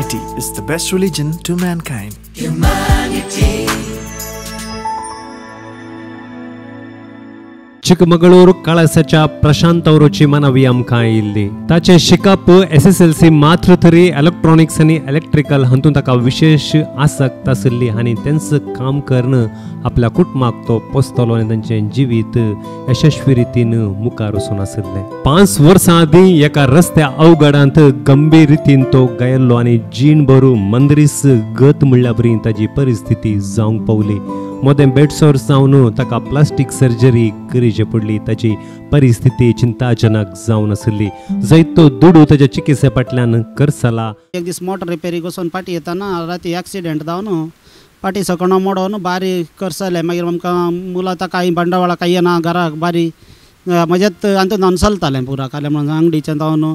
Humanity is the best religion to mankind. Chikkamagaluru ಕಳಸच्या Prashant ಅವರುची ಮನವಿ आमकां आयिल्ली ताचे शिकप SSLC मात्र तरी इलेक्ट्रॉनिक्स आनी इलेक्ट्रिकल हातूंत ताका विशेष आसक्त आशिल्ली आनी तेंच काम करून आपल्या कुटुंबाक तो पोसतलो आनी तांचें जिवीत यशस्वी रितीन मुखार वचून आशिल्लें 5 वर्सां आदीं एका रस्त्या अवघडांत गंभीर रितीन तो गयल्लो आनी जीण भरू मंदरीस गत म्हणल्या बरी ताची परिस्थिती जावंक पावली मोदें बेडसोर जावन ताका प्लास्टीक सर्जरी करची पडली ताची परिस्थिती चिंताजनक जावन आशिल्ली जैतो दुडू ताच्या चिकित्से फाटल्यान करसला एक दीस मोटर रिपेरीक वचून पाटी येताना राती एक्सिडेंट जावन पाटी सकणो मोडोन बारी करसले मागीर आमकां मुला ताका बंडवाळा काही येना घराक बारी म्हज्यात हातूंत चलतालें पुराक जालें म्हणून अंगडीचें जावन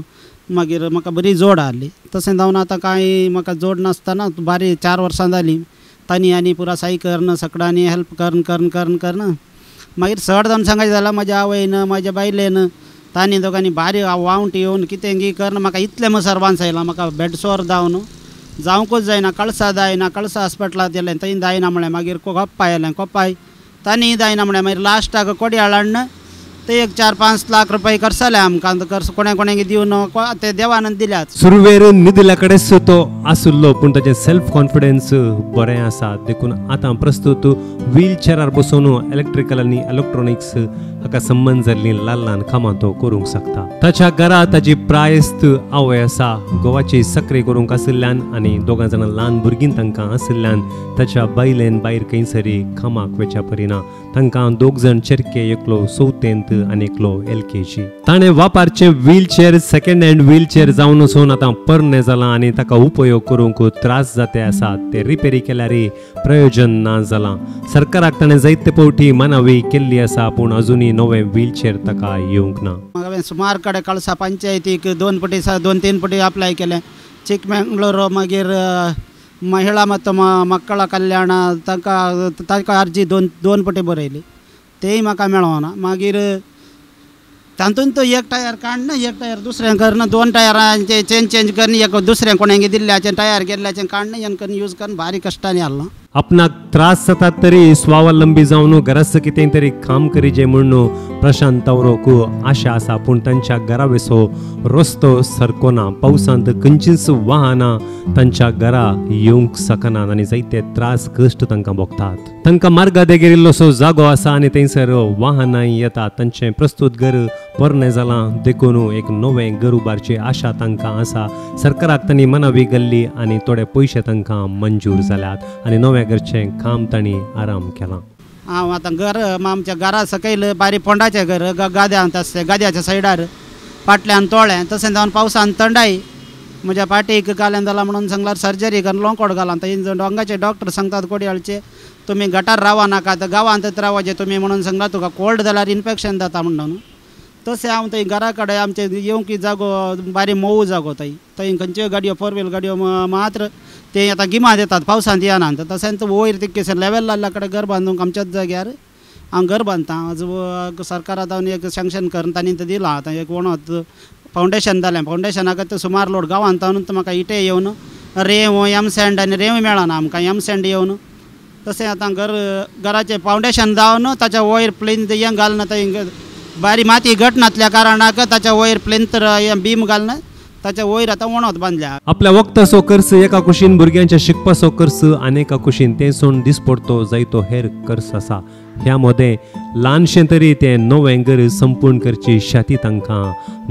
मागीर म्हाका बरी जोड आसली तशें जावन आतां कांय म्हाका जोड नासतना बारी 4 वर्सां जालीं तांणी आनी पुरा साई करन सगळ्यांनी हेल्प करन मागीर चड जावन सांगायचें जाल्यार म्हाज्या आवयन म्हाज्या बायलेन तांणी दोगांनी बारी वावंट येवन कितें गी करन म्हाका इतलें सर्वांस आयलां म्हाका बेडसोर जावन जावंकूच जायना कळसा जायना कळसा हॉस्पिटलांत गेलें थंय जायना म्हळें मागीर कोप्पाय येलें कोप्पाय तांणी जायना म्हळें मागीर लास्टाक कोड्याळ हाडन ते 4-5 लाख रुपये करसले आमकां कोणें दिवन ते देवानंद दिल्यात सुरवेर निदिल्या कडेच तो आसुल्लो पूण ताचें सेल्फ कॉन्फिडन्स बरें आसा देखून आतां प्रस्तुत व्हील चेअरार बसून इलेक्ट्रिकल आनी इलेक्ट्रॉनिक्स हाका संबंध जाल्लीं ल्हान कामां तो करूंक शकता ताच्या घरा ताची प्रायस्त आवय आसा गोवाची सक्री करूंक आशिल्ल्यान आनी 2 जाणां ल्हान भुरगीं तांकां आशिल्ल्यान ताच्या बायलेन भायर खंयसरी कामाक वचच्या परिना तांकां 2 जाण चेरके एकलो 4थेंत आनी एकलो LKG ताणें वापरचे wheel chair second hand wheel chair जावन वचून आतां परणे जालां आनी ताका उपयोग करूंक त्रास जाते आसात ते रिपेरी केल्यारय प्रयोजन ना जालां सरकाराक ताणें जायते फावटी मनावी केल्ली आसा पूण अजुनूय नवें व्हील चेअर ताका येवंक ना हांवें सुमार कडेन कळसा पंचायतीक 2 पटी अप्लाय केलें चिकमंगळूर मागीर महिला ಮತ್ತು ಮಕ್ಕಳ कल्याण ताका अर्जी 2 पटी बरयली तेय म्हाका मेळोना मागीर तातूंत तो एक टायर काडना एक टायर दुसऱ्यां करना 2 टायरांचे चेंज करन एक दुसऱ्यां कोणाक दिल्ल्याचें टायर गेल्ल्याचें काडना हें करून यूज करून भारी कश्टांनी हाडलो आपणाक त्रास जातात तरी स्वावलंबी जावन घराच कितें तरी काम करीचे म्हणून प्रशांत तवरोक आशा आसा पूण तांच्या घरा वेसो रस्तो सरको ना पावसांत खंयचीच वाहनां तांच्या घरा येवंक शकनात आनी जायते त्रास कश्ट तांकां भोगतात तांकां मार्गादेगेर इल्लोसो जागो आसा आनी थंयसर वाहनांय येतात तांचें प्रस्तुत घर परणे जालां देखून एक नवें घर उबारची आशा तांकां आसा सरकाराक तांणी मनावी घाल्ली आनी थोडे पयशे तांकां मंजूर जाल्यात आनी नव्या घरचें काम तांणी आराम केलां हांव आतां घर आमच्या घरा सकयल बारी पोंडाचें घर गाद्यांत आसता गाद्याच्या सायडार फाटल्यान तोळें तशें जावन पावसान थंडाय म्हज्या पाटीक घालें जालां म्हणून सांगल्यार सर्जरी करून लोंकोड घालां थंय दोंगाचे डॉक्टर सांगतात कोडयाळचे तुमी गटार रावा नाकात गांवांतच रावाचे तुमी म्हणून सांगल्यार तुका कोल्ड जाल्यार इन्फेक्शन जाता म्हणून तशें हांव थंय घरा कडेन आमचे येवंक जागो बारी मोव जागो थंय खंयच्यो गाडयो 4 व्हील गाडयो मात्र ते आतां गिमांत येतात पावसांत येनात तशेंच वयर तितकेशें लेवल जाल्ल्या कडेन घर बांदूंक आमच्याच जाग्यार हांव घर बांदतां आज सरकारान एक सँक्शन करून तांणी तें दिलां आतां एक वणत फावंडेशन जालें फावंडेशनाक सुमार लोड गांवांत म्हाका इटे येवन रेंव एमसँड आनी रेंव मेळना आमकां एमसँड येवन तशें आतां घराचें फावंडेशन जावन ताच्या वयर प्लेन हें घालना थंय बारी माती घट नासल्या कारणाक ताच्या वयर प्लेंथ बीम घालना ताच्या वयर आतां वणत बांदल्या आपल्या वखदाचो खर्च एका कुशीन भुरग्यांच्या शिकपाचो खर्च आनेका कुशीन ते सोड दिसपडतो जायतो हेर खर्च आसा ह्या मदें ल्हानशें तरी तें नवें घर संपूर्ण करची शाती तांकां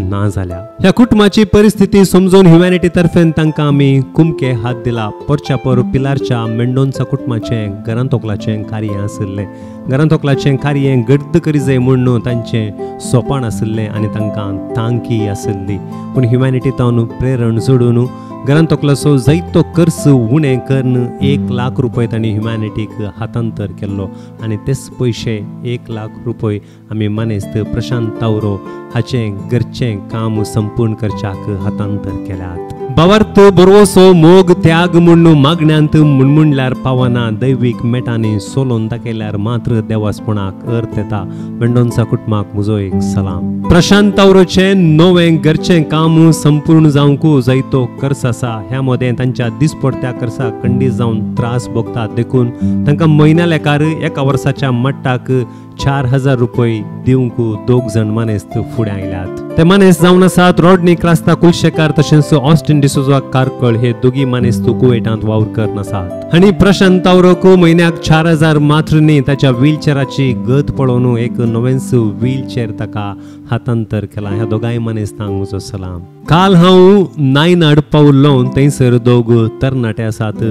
ना जाल्या ह्या कुटुंबाची परिस्थिती समजून ह्युमॅनिटी तर्फेन तांकां आमी कुमके हात दिला परच्या पर पिलारच्या मेंडोन्सा कुटुंबाचें घरांतोकलाचें कार्य आशिल्लें घरांतोकलाचें कार्य घट्ट करी जाय म्हणून तांचें सोपान आशिल्लें आनी तांकां तांकी आशिल्ली पूण ह्युमॅनिटी तावन प्रेरण जोडून घरांतोकलाचो जायतो खर्च उणें करून 1 लाख रुपये तांणी ह्युमॅनिटीक हातांतर केल्लो आनी तेच पयशे 1 लाख रुपये आमी मानेस्त प्रशांत तावरो हाचें घरचें काम संपूर्ण करच्याक हातांतर केल्यात भावार्थ बरोवसो मोग त्याग म्हणून मागण्यांत मुणमुणल्यार पावना दैवीक मेटांनी सोलोवन दाखयल्यार मात्र देवासपणाक अर्थ येता. मेंडोन्सा कुटुंबाक म्हजो एक सलाम. प्रशांत तावरोचे नवें घरचें काम संपूर्ण जावंक जायतो खर्च आसा. ह्या मध्ये तांच्या दिसपडत्या खर्चाक खंडीत जावन त्रास भोगतात देखून तांकां म्हयन्या लेखार एका वर्साच्या मट्टाक 4,000 रुपये दिवंक दोग जण मनेस्त फुडें आयल्यात. ते मनेस जावन आसात रॉडनी क्रास्ता कुलशेकार तशेंच ऑस्टिन डिसोजा कारकळ. हे दोगी मनेस्त कुवेटांत वावर करन आसात. आनी प्रशांत तावरोक म्हयन्याक 4,000 मात्र न्ही, ताच्या व्हीलचेराची गत पळोवन एक नवेंच व्हीलचेर ताका हातांतर केला. ह्या दोगांय मनेस्तांक म्हजो सलाम. काल हांव नायनाड पावल्लो. थंयसर दोग तरणाटे आसात,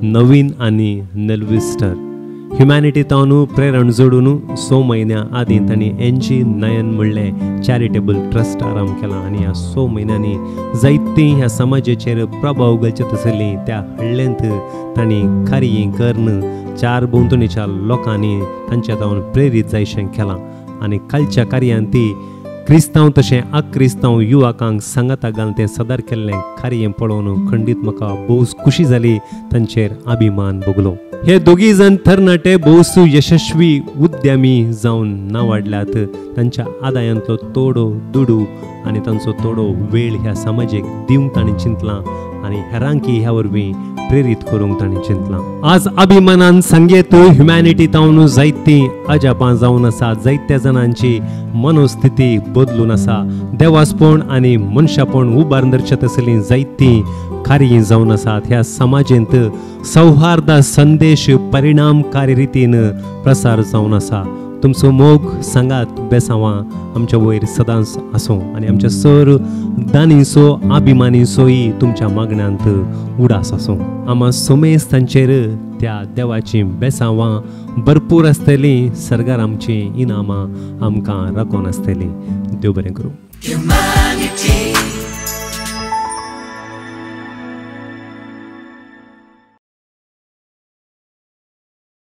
नवीन आनी नेल्विस्टर. ह्युमॅनिटी तावन प्रेरण जोडून 6 म्हयन्या आदीं तांणी एनजी नयन म्हणलें चॅरिटेबल ट्रस्ट आरंभ केला. आनी ह्या 6 म्हयन्यांनी जायतीं ह्या समाजाचेर प्रभाव घालचे तसलीं त्या हडल्यांत तांणी कार्य करन 4 भोंवतणीच्या लोकांनी तांच्या तावन प्रेरीत जायशें केलां. आनी कालच्या कार्यांत ती क्रिस्तांव तशें अक्रिस्तांव युवकांक सांगाता घालून तें सदार केल्लें कार्य पळोवन खंडीत म्हाका भोवच खुशी जाली. तांचेर अभिमान भोगलो. हे दोगी जण तरणाटे भोवस यशस्वी उद्यमी जावन नांवाडल्यात. तांच्या आदायांतलो तोडो दुडू आनी तांचो तोडो वेळ ह्या समाजाक दिवंक तांणी चिंतलां आनी हेरांकी ह्या वरवीं प्रेरीत करूंक तांणी चिंतलां. आज अभिमानान सांगेत ह्युमॅनिटी तावन जायतीं अजापां जावन आसा. जायत्या जाणांची मनोस्थिती बदलून आसा. देवासपण आनी मनशापण उबारून धरचे तसलीं जायतीं कार्य जावन आसात. ह्या समाजेंत सौहार्द संदेश परिणामकारी रितीन प्रसार जावन आसा. तुमचो मोग सांगात बेसांवां आमच्या वयर सदांच आसूं आनी आमच्या सर दानीचो अभिमानीचोय तुमच्या मागण्यांत उडास आसूं. आमा सोमेस तांचेर त्या देवाची बेसांवां भरपूर आसतलीं. सरकार आमची इनामां आमकां राखून आसतलीं. देव बरें करूं.